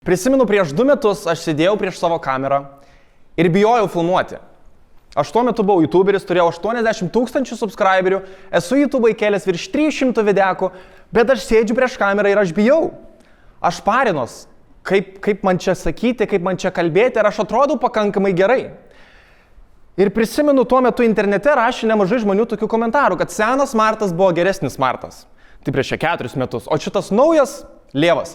Prisimenu, prieš 2 metus aš sėdėjau prieš savo kamerą ir bijojau filmuoti. Aš tuo metu buvau YouTuberis, turėjau 80 000 subscriberių, esu YouTube įkelęs virš 300 videkų, bet aš sėdžiu prieš kamerą ir aš bijau. Aš parinos, kaip man čia sakyti, kaip man čia kalbėti ir aš atrodau pakankamai gerai. Ir prisimenu, tuo metu internete rašė nemažai žmonių tokių komentarų, kad senas Martas buvo geresnis Martas. Tai prieš 4 metus, o šitas naujas Lievas.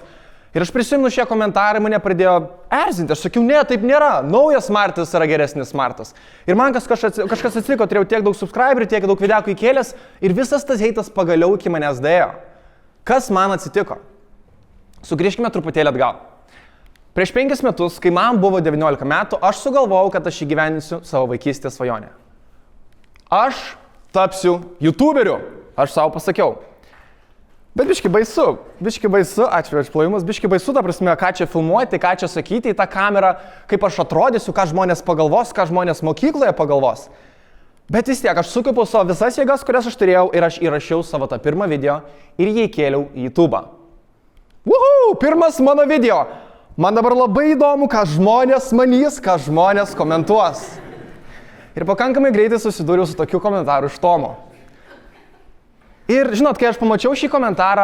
Ir aš prisimenu šie komentarai, mane pradėjo erzinti, aš sakiau, ne, taip nėra, naujas Martas yra geresnis Martas. Ir man kažkas atsitiko, turėjau tiek daug subscriberių, tiek daug videkų įkėlęs ir visas tas heitas pagaliau iki manęs dėjo. Kas man atsitiko? Sugrįžkime truputėlį atgal. Prieš 5 metus, kai man buvo 19 metų, aš sugalvojau, kad aš įgyvendinsiu savo vaikystės svajonę. Aš tapsiu YouTuberiu, aš savo pasakiau. Bet biški baisu, ačiū už plojimus, biški baisu, ta prasme, ką čia filmuoti, ką čia sakyti į tą kamerą, kaip aš atrodysiu, ką žmonės pagalvos, ką žmonės mokykloje pagalvos. Bet vis tiek, aš sukaupiau savo visas jėgas, kurias aš turėjau ir aš įrašiau savo tą pirmą video ir jį įkėliau į YouTube. Pirmas mano video. Man dabar labai įdomu, ką žmonės manys, ką žmonės komentuos. Ir pakankamai greitai susidūriau su tokiu komentaru iš Tomo. Ir žinot, kai aš pamačiau šį komentarą,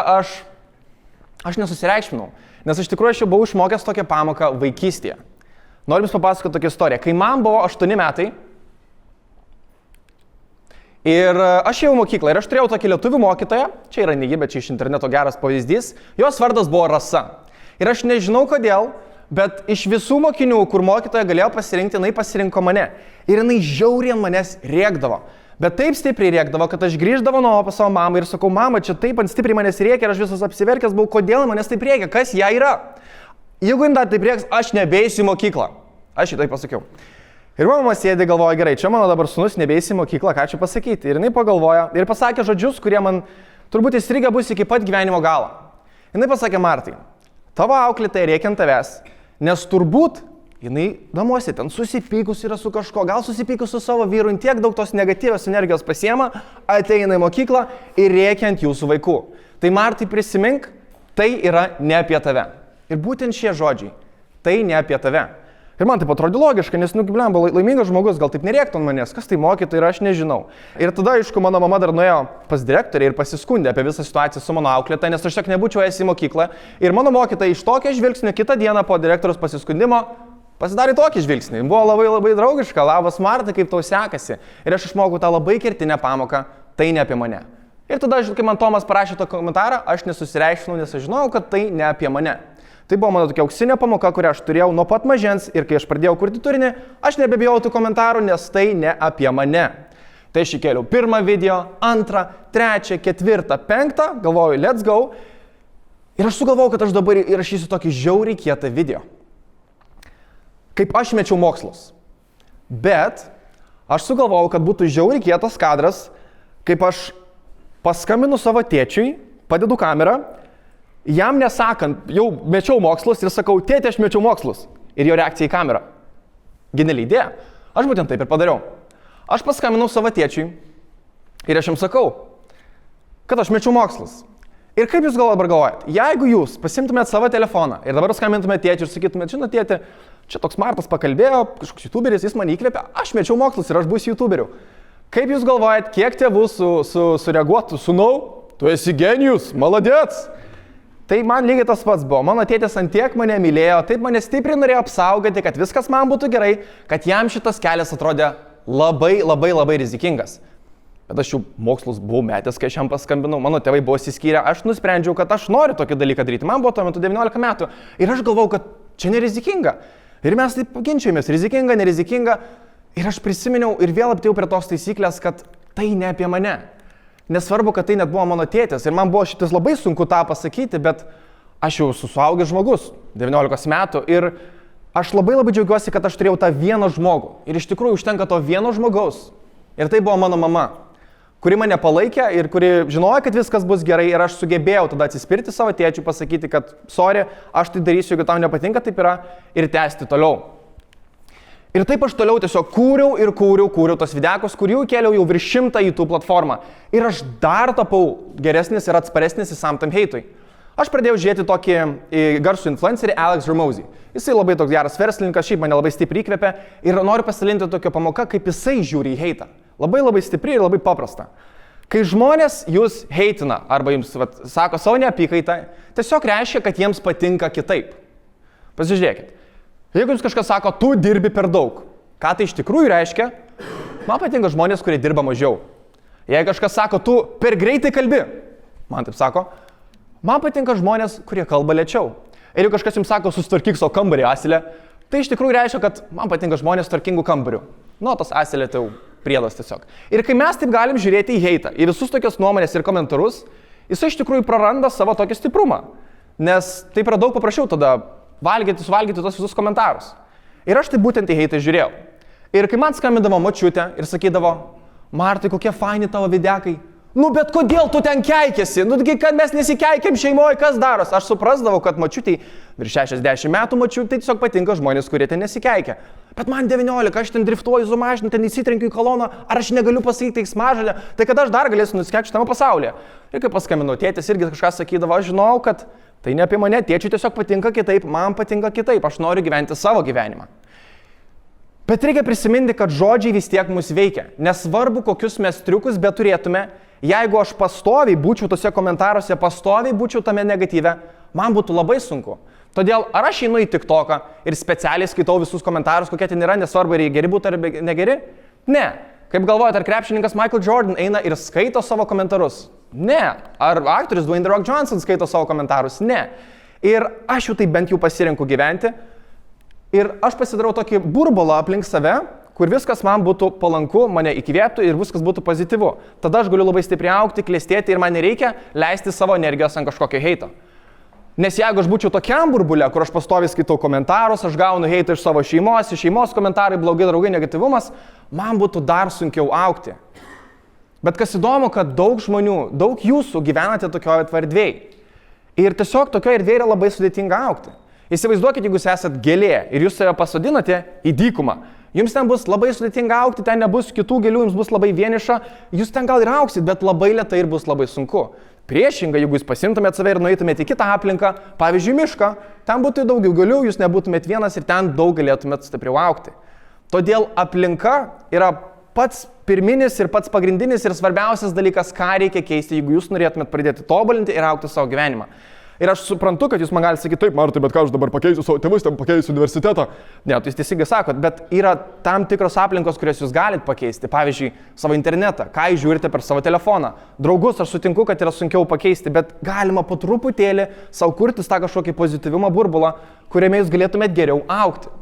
aš nesusireikšminau, nes iš tikrųjų aš jau buvau išmokęs tokią pamoką vaikystėje. Noriu jums papasakoti tokią istoriją. Kai man buvo 8 metai ir aš ėjau į mokyklą ir aš turėjau tokį lietuvių mokytoją, čia yra negi, bet čia iš interneto geras pavyzdys, jos vardas buvo Rasa. Ir aš nežinau kodėl, bet iš visų mokinių, kur mokytoja galėjo pasirinkti, jinai pasirinko mane. Ir jinai žiauriai ant manęs rėkdavo. Bet taip stipriai rėkdavo, kad aš grįždavo namo pas savo mamą ir sakau, mama, čia taip ant stipriai manęs rėkia ir aš visas apsiverkęs buvau, kodėl manęs taip rėkia, kas ją yra. Jeigu jin dar taip rėks, aš nebeisiu į mokyklą. Aš šitai pasakiau. Ir mama sėdė, galvoja, gerai, čia mano dabar sūnus nebeisi į mokyklą, ką čia pasakyti. Ir jinai pagalvoja ir pasakė žodžius, kurie man turbūt įstrigę bus iki pat gyvenimo galo. Jinai pasakė, Martai, tavo auklėtoja rėkia ant tavęs, nes turbūt jinai namuose ten susipykus yra su kažko, gal susipykus su savo vyru, tiek daug tos negatyvios energijos pasiema, ateina į mokyklą ir rėkia ant jūsų vaikų. Tai Martai prisimink, tai yra ne apie tave. Ir būtent šie žodžiai, tai ne apie tave. Ir man taip atrodė logiška, nes, blemba, laimingas žmogus, gal taip nerėktų ant manęs, kas tai mokytoja ir aš nežinau. Ir tada, aišku, mano mama dar nuėjo pas direktorę ir pasiskundė apie visą situaciją su mano auklėtoja, nes aš tiek nebūčiau ėjęs į mokyklą. Ir mano mokytoja iš tokio žvilgsnio kitą dieną po direktoriaus pasiskundimo pasidarė tokį žvilgsnį. Buvo labai draugiška, labas Marta, kaip tau sekasi. Ir aš išmokau tą labai kertinę pamoką, tai ne apie mane. Ir tada, kai man Tomas parašė tą komentarą, aš nesusireikšminau, nes aš žinojau, kad tai ne apie mane. Tai buvo mano tokia auksinė pamoka, kurią aš turėjau nuo pat mažens ir kai aš pradėjau kurti turinį, aš nebebijau tų komentarų, nes tai ne apie mane. Tai aš įkėliau 1 video, 2, 3, 4, 5, galvoju, let's go. Ir aš sugalvojau, kad aš dabar įrašysiu tokį žiauriai kietą video. Kaip aš mečiau mokslus. Bet aš sugalvojau, kad būtų žiauriai kietas kadras, kaip aš paskambinu savo tėčiui, padedu kamerą, jam nesakant, jau mečiau mokslus ir sakau, tėti, aš mečiau mokslus. Ir jo reakcija į kamerą. Geniali idėja. Aš būtent taip ir padariau. Aš paskambinau savo tėčiui ir aš jam sakau, kad aš mečiau mokslus. Ir kaip jūs dabar galvojat, jeigu jūs pasimtumėt savo telefoną ir dabar skambintumėt tėčiui ir sakytumėt, žinot, tėti, čia toks Martas pakalbėjo, kažkoks YouTuberis, jis mane įkvėpė, aš mečiau mokslus ir aš būsiu YouTuberiu. Kaip jūs galvojat, kiek tėvų sureaguotų, sūnau, tu esi genijus, maladėts. Tai man lygiai tas pats buvo, mano tėtis antiek mane mylėjo, taip mane stipriai norėjo apsaugoti, kad viskas man būtų gerai, kad jam šitas kelias atrodė labai rizikingas. Bet aš jau mokslus buvau metęs, kai aš jam paskambinau, mano tėvai buvo įsiskyrę, aš nusprendžiau, kad aš noriu tokį dalyką daryti. Man buvo tuo metu 19 metų ir aš galvojau, kad čia nerizikinga. Ir mes taip ginčiamės, rizikinga, nerizikinga. Ir aš prisiminiau ir vėl aptėjau prie tos taisyklės, kad tai ne apie mane. Nesvarbu, kad tai net buvo mano tėtis. Ir man buvo šitas labai sunku tą pasakyti, bet aš jau suaugęs žmogus, 19 metų. Ir aš labai džiaugiuosi, kad aš turėjau tą vieną žmogų. Ir iš tikrųjų užtenka to vieno žmogaus. Ir tai buvo mano mama, kuri mane palaikė ir kuri žinojo, kad viskas bus gerai ir aš sugebėjau tada atsispirti savo tėčiui, pasakyti, kad sorry, aš tai darysiu, jeigu tau nepatinka, taip yra, ir tęsti toliau. Ir taip aš toliau tiesiog kūriau tos videkus, kurių kėliau jau virš 100 YouTube platformą. Ir aš dar tapau geresnis ir atsparesnis visam tam heitui. Aš pradėjau žiūrėti tokį garsų influencerį Alex Hormozy. Jisai labai toks geras verslininkas, šiaip mane labai stipriai įkvėpė ir noriu pasidalinti tokią pamoką, kaip jisai žiūri į heitą. Labai stipri ir labai paprasta. Kai žmonės jūs heitina arba jums sako savo neapykaitą, tiesiog reiškia, kad jiems patinka kitaip. Pasižiūrėkit. Jeigu jums kažkas sako, tu dirbi per daug, ką tai iš tikrųjų reiškia? Man patinka žmonės, kurie dirba mažiau. Jei kažkas sako, tu per greitai kalbi, man taip sako, man patinka žmonės, kurie kalba lėčiau. Ir jeigu kažkas jums sako, susitvarkyk savo kambarį asilę, tai iš tikrųjų reiškia, kad man patinka žmonės tvarkingų kambarių. Nu, tas asilė tai jau priedas tiesiog. Ir kai mes taip galim žiūrėti į heitą, į visus tokios nuomonės ir komentarus, jisai iš tikrųjų praranda savo tokį stiprumą. Nes taip yra daug paprasčiau tada suvalgyti tos visus komentarus. Ir aš tai būtent į heitą žiūrėjau. Ir kai man skambindavo močiutė ir sakydavo, Martai, kokie faini tavo videkai. Nu, bet kodėl tu ten keikėsi? Nugi, kad mes nesikeikiam šeimoje, kas daros? Aš suprasdavau, kad močiutei virš 60 metų močiutei tiesiog patinka žmonės, kurie ten nesikeikia. Bet man 19, aš ten driftuoju su mašina, ten įsitrenkiu į koloną, ar aš negaliu pasakyti keiksmažodį, tai kada aš dar galėsiu nusikeikt šitame pasaulyje. Ir kai paskambinau, tėtis irgi kažką sakydavo, aš žinau, kad tai ne apie mane, tėčiui tiesiog patinka kitaip, man patinka kitaip, aš noriu gyventi savo gyvenimą. Bet reikia prisiminti, kad žodžiai vis tiek mus veikia. Nesvarbu, kokius mes triukus beturėtume, jeigu aš pastoviai būčiau tose komentaruose, pastoviai būčiau tame negatyve, man būtų labai sunku. Todėl ar aš einu į TikToką ir specialiai skaitau visus komentarus, kokie ten yra, nesvarbu, ar jie geri būtų ar negeri? Ne. Kaip galvojate, ar krepšininkas Michael Jordan eina ir skaito savo komentarus? Ne. Ar aktorius Dwayne The Rock Johnson skaito savo komentarus? Ne. Ir aš jau tai bent jau pasirinku gyventi. Ir aš pasidarau tokį burbulą aplink save, kur viskas man būtų palanku, mane įkvėptų ir viskas būtų pozityvu. Tada aš galiu labai stipriai augti, klestėti ir man nereikia leisti savo energijos ant kažkokio heito. Nes jeigu aš būčiau tokiam burbulė, kur aš pastoviai skaitau komentarus, aš gaunu heitą iš savo šeimos, iš šeimos komentarai, blogai, draugai, negatyvumas, man būtų dar sunkiau augti. Bet kas įdomu, kad daug žmonių, daug jūsų gyvenate tokioje erdvėje. Ir tiesiog tokioje erdvėje yra labai sudėtinga augti. Įsivaizduokit, jeigu jūs esat gėlė ir jūs save pasodinate į dykumą. Jums ten bus labai sudėtinga augti, ten nebus kitų gėlių, jums bus labai vieniša, jūs ten gal ir augsit, bet labai lėtai ir bus labai sunku. Priešingai, jeigu jūs pasimtumėt save ir nueitumėt į kitą aplinką, pavyzdžiui, mišką, ten būtų daugiau gėlių, jūs nebūtumėt vienas ir ten daug galėtumėt stipriau augti. Todėl aplinka yra pats pirminis ir pats pagrindinis ir svarbiausias dalykas, ką reikia keisti, jeigu jūs norėtumėt pradėti tobulinti ir augti savo gyvenimą. Ir aš suprantu, kad jūs man galite sakyti, taip, Martai, bet ką aš dabar pakeisiu savo tėvus, ten pakeisiu universitetą. Ne, tai jūs teisingai sakot, bet yra tam tikros aplinkos, kurias jūs galite pakeisti. Pavyzdžiui, savo internetą, ką jūs žiūrite per savo telefoną. Draugus, aš sutinku, kad yra sunkiau pakeisti, bet galima po truputėlį savo kurtis tą kažkokį pozityvumo burbulą, kuriame jūs galėtumėt geriau augti.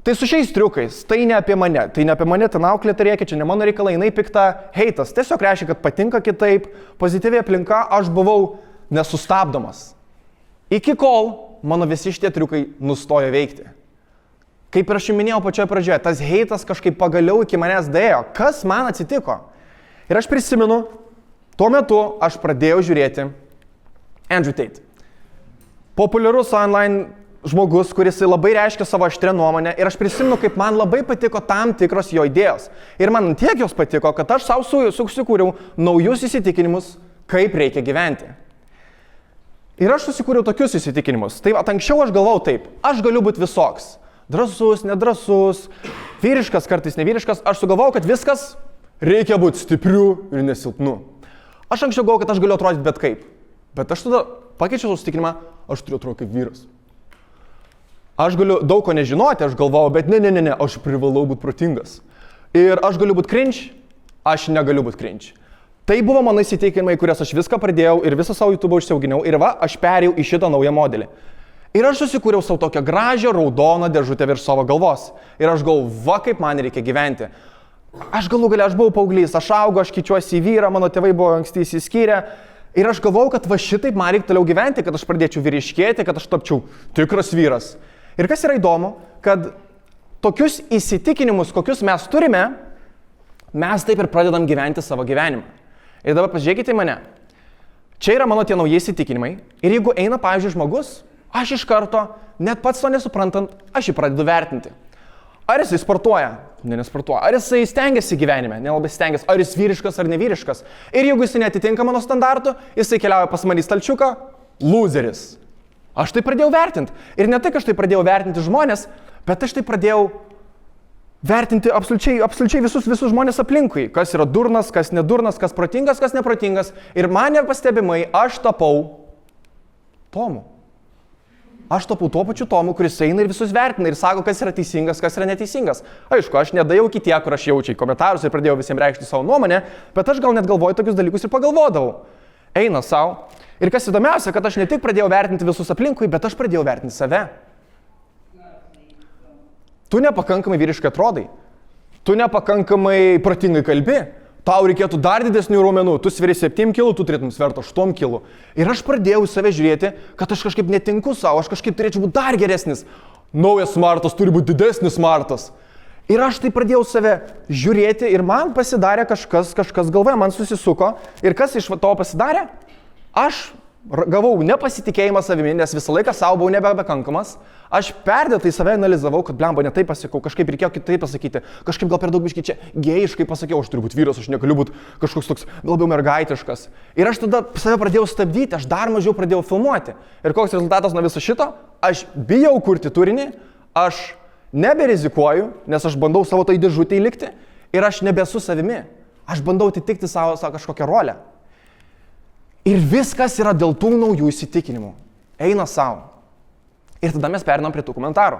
Tai su šiais triukais, tai ne apie mane, ten auklėta reikia, čia ne mano reikalai, jinai pikta, heitas. Tiesiog reiškia, kad patinka kitaip, pozityvi aplinka, aš buvau nesustabdomas. Iki kol mano visi šitie triukai nustojo veikti. Kaip ir aš jau minėjau pačioje pradžioje, tas heitas kažkaip pagaliau iki manęs dėjo. Kas man atsitiko? Ir aš prisimenu, tuo metu aš pradėjau žiūrėti Andrew Tate. Populiarus online žmogus, kuris labai reiškia savo aštrią nuomonę. Ir aš prisimenu, kaip man labai patiko tam tikros jo idėjos. Ir man tiek jos patiko, kad aš savo susikūriau naujus įsitikinimus, kaip reikia gyventi. Ir aš susikūriau tokius įsitikinimus. Tai anksčiau aš galvojau taip, aš galiu būti visoks. Drąsus, nedrasus, vyriškas, kartais nevyriškas. Aš sugalvojau, kad viskas reikia būti stipriu ir nesilpnu. Aš anksčiau galvojau, kad aš galiu atrodyti bet kaip. Bet aš tada pakeičiau įsitikinimą, aš turiu atrodyti kaip vyras. Aš galiu daug ko nežinoti, aš galvojau, bet ne, aš privalau būti protingas. Ir aš galiu būti cringe, aš negaliu būti cringe. Tai buvo mano įsitikinimai, kurias aš viską pradėjau ir visą savo YouTube užsiauginau ir aš perėjau į šitą naują modelį. Ir aš susikūriau savo tokią gražią raudoną dėžutę virš savo galvos. Ir aš galvoju, kaip man reikia gyventi. Aš galų gale, aš buvau paauglys, aš augau, aš keičiuosi į vyrą, mano tėvai buvo anksti išsiskyrę. Ir aš galvojau, kad šitaip man reikia toliau gyventi, kad aš pradėčiau vyriškėti, kad aš tapčiau tikras vyras. Ir kas yra įdomu, kad tokius įsitikinimus, kokius mes turime, mes taip ir pradedam gyventi savo gyvenimą. Ir dabar pažiūrėkite į mane. Čia yra mano tie nauji įsitikinimai. Ir jeigu eina, pavyzdžiui, žmogus, aš iš karto, net pats to nesuprantant, aš jį pradedu vertinti. Ar jisai sportuoja? Nesportuoja. Ar jisai stengiasi gyvenime? Nelabai stengiasi. Ar jis vyriškas ar nevyriškas? Ir jeigu jisai netitinka mano standartų, jisai keliauja pas mane į stalčiuką, loseris. Aš tai pradėjau vertinti. Ir ne tik aš tai pradėjau vertinti žmonės, bet aš tai pradėjau vertinti absoliučiai visus žmonės aplinkui. Kas yra durnas, kas nedurnas, kas protingas, kas neprotingas. Ir man nepastebimai aš tapau Tomu. Aš tapau tuo pačiu Tomu, kuris eina ir visus vertina ir sako, kas yra teisingas, kas yra neteisingas. Aišku, aš nedėjau iki tie, kur aš jaučiai komentarus ir pradėjau visiems reikšti savo nuomonę, bet aš gal net galvoju tokius dalykus ir pagalvodavau. Eina savo. Ir kas įdomiausia, kad aš ne tik pradėjau vertinti visus aplinkui, bet aš pradėjau vertinti save. Tu nepakankamai vyriškai atrodai. Tu nepakankamai protingai kalbi. Tau reikėtų dar didesnių raumenų. Tu sveri 7 kg, tu turėtum sverti 8 kg. Ir aš pradėjau į save žiūrėti, kad aš kažkaip netinku savo, aš kažkaip turėčiau būti dar geresnis. Naujas smartas turi būti didesnis smartas. Ir aš tai pradėjau save žiūrėti ir man pasidarė kažkas galvoje, man susisuko. Ir kas iš to pasidarė? Aš gavau nepasitikėjimą savimi, nes visą laiką savo buvau nebekankamas. Aš perdėtai save analizavau, kad blemba, ne taip pasakau, kažkaip reikėjo kitaip pasakyti, kažkaip gal per daug biškai čia gėjiškai pasakiau, aš turiu būti vyras, aš negaliu būti kažkoks toks labiau mergaitiškas. Ir aš tada save pradėjau stabdyti, aš dar mažiau pradėjau filmuoti. Ir koks rezultatas nuo viso šito? Aš bijau kurti turinį, aš neberizikuoju, nes aš bandau savo tai dėžutį įlikti ir aš nebesu savimi. Aš bandau atitikti savo kažkokią rolę. Ir viskas yra dėl tų naujų įsitikinimų. Eina savo. Ir tada mes perinam prie tų komentarų.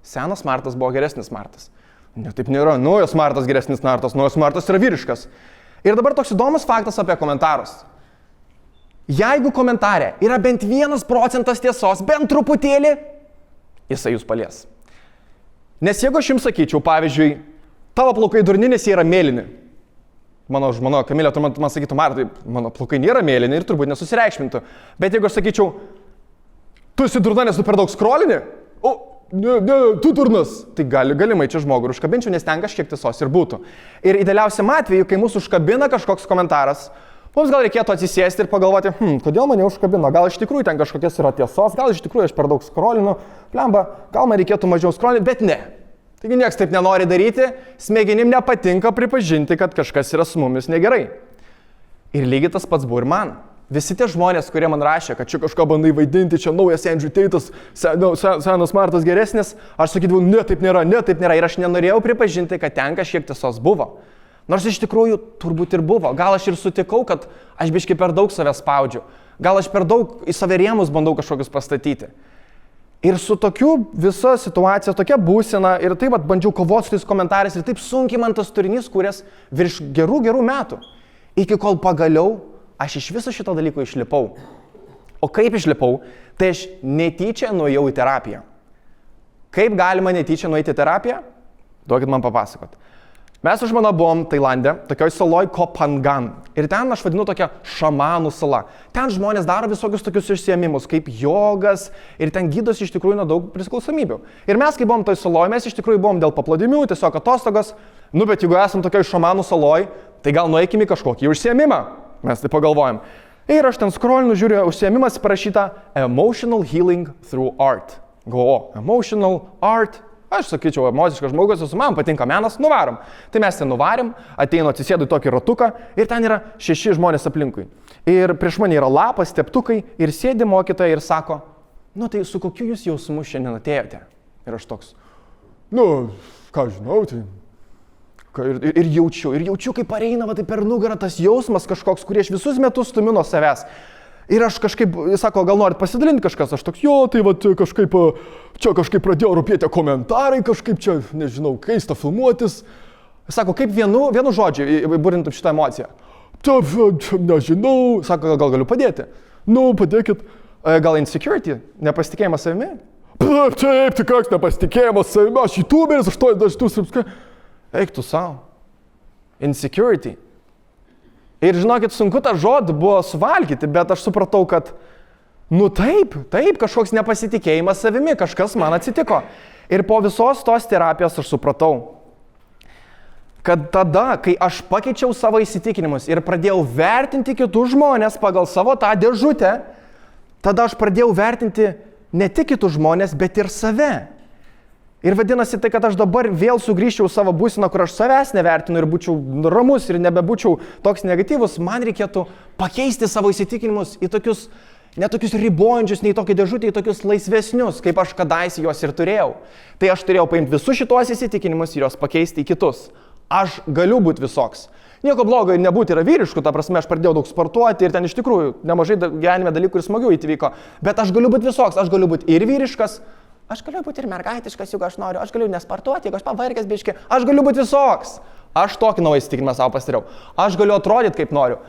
Senas smartas buvo geresnis smartas. Ne, taip nėra. Naujas smartas geresnis smartas. Naujas smartas yra vyriškas. Ir dabar toks įdomus faktas apie komentarus. Jeigu komentare yra bent 1% tiesos, bent truputėlį, jisai jūs palies. Nes jeigu aš jums sakyčiau, pavyzdžiui, tavo plaukai durni, nes jie yra mėlyni. Mano žmona Kamilė, tu man sakytų, Martai, mano plaukai nėra mėlyni ir turbūt nesusireikšmintų. Bet jeigu aš sakyčiau, tu esi durna, nes tu per daug skrolini, o, ne, tu durnas, tai galimai čia žmogų užkabinčiau, nes ten kažkiek tiesos ir būtų. Ir idealiausiam atveju, kai mūsų užkabina kažkoks komentaras, mums gal reikėtų atsisėsti ir pagalvoti, kodėl mane užkabino, gal iš tikrųjų ten kažkokios yra tiesos, gal iš tikrųjų aš per daug skrolinu, blemba, gal man reikėtų mažiau skrolinti, bet ne. Taigi nieks taip nenori daryti, smegenim nepatinka pripažinti, kad kažkas yra su mumis negerai. Ir lygiai tas pats buvo ir man. Visi tie žmonės, kurie man rašė, kad čia kažką bandai vaidinti, čia naujas Andrew Tate'as, senas Martas geresnis, aš sakydavau, ne taip nėra. Ir aš nenorėjau pripažinti, kad ten kažkiek tiesos buvo. Nors iš tikrųjų turbūt ir buvo. Gal aš ir sutikau, kad aš biškai per daug save spaudžiu. Gal aš per daug į save rėmus bandau kažkokius pastatyti. Ir su tokiu visa situacija, tokia būsena ir taip bandžiau kovoti su tais komentarais ir taip sunkiai man tas turinys kūrės virš gerų metų. Iki kol pagaliau aš iš viso šito dalyko išlipau. O kaip išlipau? Tai aš netyčia nuėjau į terapiją. Kaip galima netyčia nueiti į terapiją? Duokit man papasakot. Mes su žmona buvom Tailande, tokioj saloj Koh Phangan. Ir ten aš vadinu tokia šamanų sala. Ten žmonės daro visokius tokius užsiėmimus, kaip jogas, ir ten gydosi iš tikrųjų nuo daug priklausomybių. Ir mes, kai buvom toj saloj, mes iš tikrųjų buvom dėl paplūdimių, tiesiog atostogos. Bet jeigu esam tokioj šamanų saloj, tai gal nueikime į kažkokį užsiėmimą. Mes tai pagalvojam. Ir aš ten scrollinu, žiūriu, užsiėmimas parašyta Emotional Healing Through Art. Emotional Art. Aš sakyčiau, emociškas žmogus, man patinka menas, nuvarom. Tai mes ten nuvarim, ateinu, atsisėdu į tokį ratuką ir ten yra 6 žmonės aplinkui. Ir prieš mane yra lapas, teptukai ir sėdi mokytoja ir sako, tai su kokiu jūs jausmu šiandien atėjote? Ir aš toks, ką žinau, tai... Ir jaučiu, kaip pareina tai per nugarą tas jausmas kažkoks, kurį aš visus metus stumiu nuo savęs. Ir aš kažkaip, sako, gal norit pasidalinti kažkas, aš toks, tai kažkaip pradėjo rūpėti komentarai, kažkaip čia, nežinau, keista filmuotis. Sako, kaip vienu žodžiu būrintum šitą emociją. Taip, nežinau, sako, gal galiu padėti. Padėkit. Gal insecurity, nepasitikėjimas savimi? Taip, tai koks nepasitikėjimas savimi, aš youtuberis, 80 tūkstančių. Eik tu savo. Insecurity. Ir žinokit, sunku tą žodį buvo suvalgyti, bet aš supratau, kad, taip, kažkoks nepasitikėjimas savimi, kažkas man atsitiko. Ir po visos tos terapijos aš supratau, kad tada, kai aš pakeičiau savo įsitikinimus ir pradėjau vertinti kitus žmonės pagal savo tą dėžutę, tada aš pradėjau vertinti ne tik kitus žmonės, bet ir save. Ir vadinasi tai, kad aš dabar vėl sugrįžčiau savo būseną, kur aš savęs nevertinu ir būčiau ramus ir nebebūčiau toks negatyvus, man reikėtų pakeisti savo įsitikinimus į tokius, ne tokius ribojančius, nei tokį dėžutį, į tokius laisvesnius, kaip aš kadaise juos ir turėjau. Tai aš turėjau paimti visus šitos įsitikinimus ir juos pakeisti į kitus. Aš galiu būti visoks. Nieko blogo ir nebūti yra vyriškų, ta prasme, aš pradėjau daug sportuoti ir ten iš tikrųjų nemažai gyvenime dalykų ir smagiau įvyko. Bet aš galiu būti visoks, aš galiu būti ir vyriškas, aš galiu būti ir mergaitiškas, jeigu aš noriu, aš galiu nesportuoti, jeigu aš pavargęs biškį, aš galiu būti visoks. Aš tokį naują įsitikinimą savo pasidariau. Aš galiu atrodyti kaip noriu.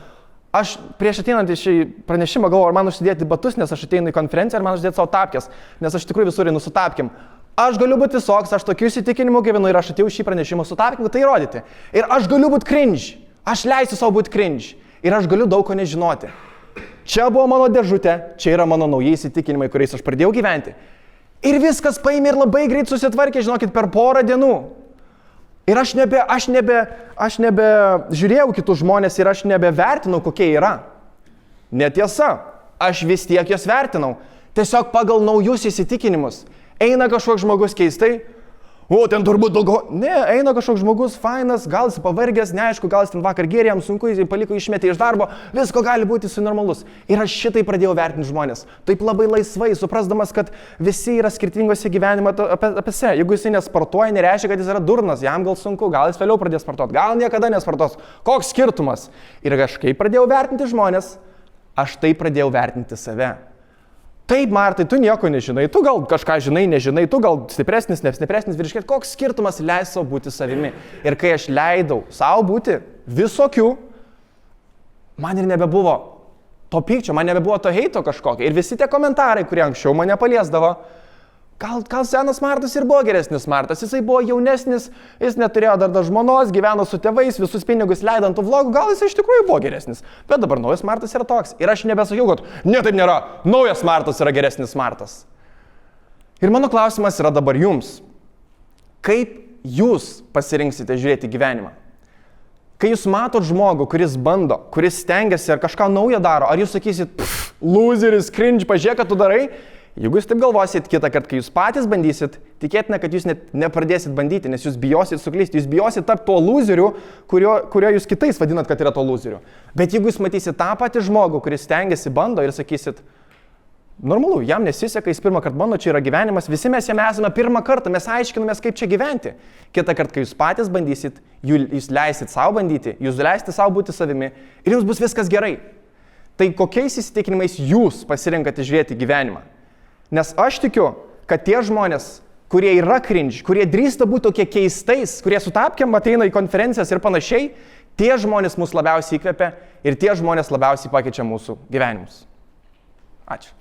Aš prieš ateinant į šį pranešimą galvoju, ar man užsidėti batus, nes aš ateinu į konferenciją, ar man užsidėti savo tapkės, nes aš tikrųjų visur einu su tapkėm. Aš galiu būti visoks, aš tokių įsitikinimų gyvenu ir aš atėjau šį pranešimą su tapkėm, tai įrodyti. Ir aš galiu būti cringe. Aš leisiu savo būti cringe. Ir aš galiu daug ko nežinoti. Čia buvo mano dėžutė, čia yra mano nauji įsitikinimai, kuriais aš pradėjau gyventi. Ir viskas paėmė ir labai greit susitvarkė, žinokit, per porą dienų. Ir aš nebe žiūrėjau kitus žmonės ir aš nebevertinau, kokie yra. Netiesa, aš vis tiek juos vertinau. Tiesiog pagal naujus įsitikinimus. Eina kažkoks žmogus keistai, o ten turbūt daugiau. Ne, eina kažkoks žmogus fainas, gal jis pavargęs, neaišku, gal jis ten vakar gėrė, jam sunku, jis paliko išmetė iš darbo, visko gali būti su normalus. Ir aš šitai pradėjau vertinti žmonės. Taip labai laisvai, suprasdamas, kad visi yra skirtingose gyvenimo etapuose. Jeigu jis nesportuoja, nereiškia, kad jis yra durnas, jam gal sunku, gal jis vėliau pradės sportuoti, gal niekada nesportuos. Koks skirtumas? Ir kažkaip pradėjau vertinti žmonės, aš taip pradėjau vertinti save. Taip, Martai, tu nieko nežinai, tu gal kažką žinai, nežinai, tu gal stipresnis, nestipresnis, vyriškit, koks skirtumas leis savo būti savimi. Ir kai aš leidau savo būti visokių, man ir nebebuvo to pykčio, man nebebuvo to heito kažkokio. Ir visi tie komentarai, kurie anksčiau mane paliesdavo, gal senas Martas ir buvo geresnis Martas, jisai buvo jaunesnis, jis neturėjo dar žmonos, gyveno su tėvais, visus pinigus leidant tų vlogų, gal jis iš tikrųjų buvo geresnis. Bet dabar naujas Martas yra toks. Ir aš nebesakiau, kad ne, taip nėra, naujas Martas yra geresnis Martas. Ir mano klausimas yra dabar jums. Kaip jūs pasirinksite žiūrėti gyvenimą? Kai jūs matot žmogų, kuris bando, kuris stengiasi ar kažką naujo daro, ar jūs sakysit, loseris, cringe, pažiūrėk, ką tu darai? Jeigu jūs taip galvosit kitą kartą, kai jūs patys bandysit, tikėtina, kad jūs net nepradėsit bandyti, nes jūs bijosit suklysti, jūs bijosit tapti tuo loseriu, kurio jūs kitais vadinat, kad yra to loseriu. Bet jeigu jūs matysit tą patį žmogų, kuris stengiasi, bando ir sakysit, normalu, jam nesiseka, jis pirmą kartą bando, čia yra gyvenimas, visi mes jame esame pirmą kartą, mes aiškinamės, kaip čia gyventi. Kitą kartą, kai jūs patys bandysit, jūs leisit savo bandyti, jūs leisite savo būti savimi ir jums bus viskas gerai. Tai kokiais įsitikinimais jūs pasirinkate žiūrėti gyvenimą? Nes aš tikiu, kad tie žmonės, kurie yra cringe, kurie drįsta būti tokie keistais, kurie su tapkėm ateina į konferencijas ir panašiai, tie žmonės mus labiausiai įkvepia ir tie žmonės labiausiai pakeičia mūsų gyvenimus. Ačiū.